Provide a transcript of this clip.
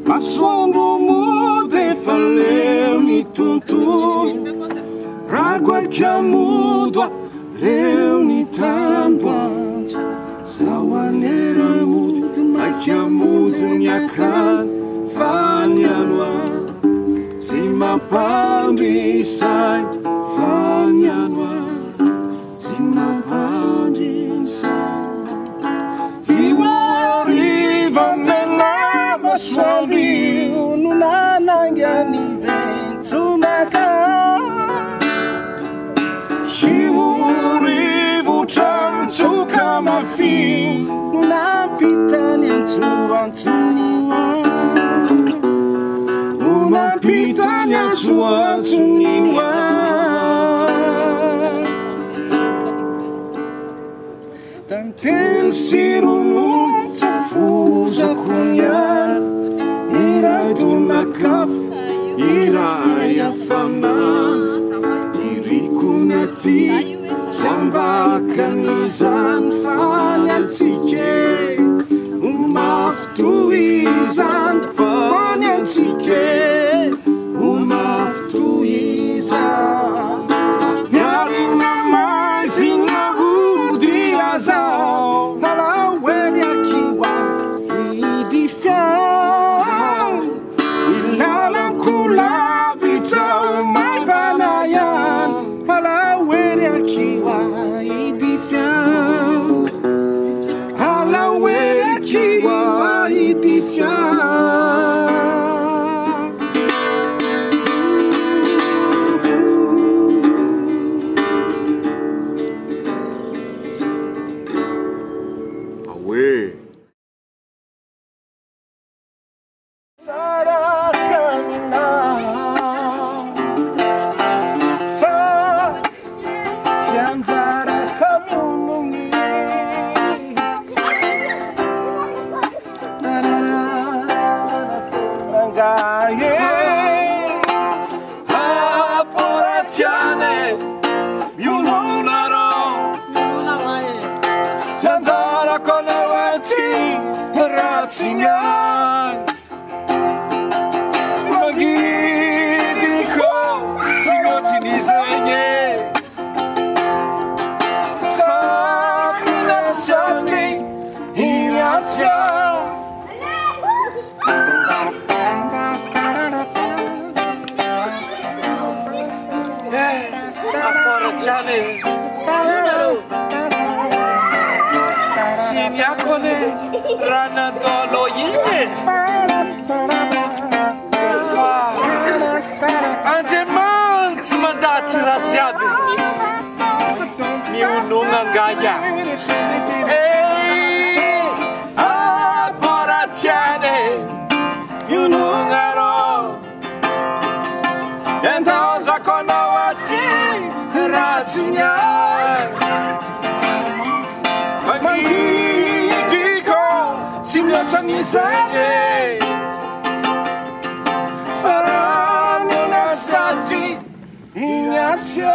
Assombro mude faleu ni tuntu Ragua que amudo leu ni tambua Sawanera mude mai que amude nyakan Fanyanwa Sima pambi sai Fanyanwa Sima pambi sai Iwa riva mena Swami unanangani ventu maka Hiurivu chantu kama fi Unapitani tu antuniwa Unapitani tu antuniwa Tanten siru mutafuza kunyar Ira dunakaf, ira ya fama Iri kunati, samba kanizan Fanyantike, umaftuizan Fanyantike, umaftuizan Nyari namai zinahudi azao Nalaweri akiwa, idifyan Sinyan Magidiko Sinotinizenye Faminatsani Hiratya Aporachane Sinyakone Rana dolo yine Fa Anjemant madat raziabe Miununga gaya Aporatiane Miununga ro Entoza konawati Razinya Simyotanizanye Farano na sati Inyasya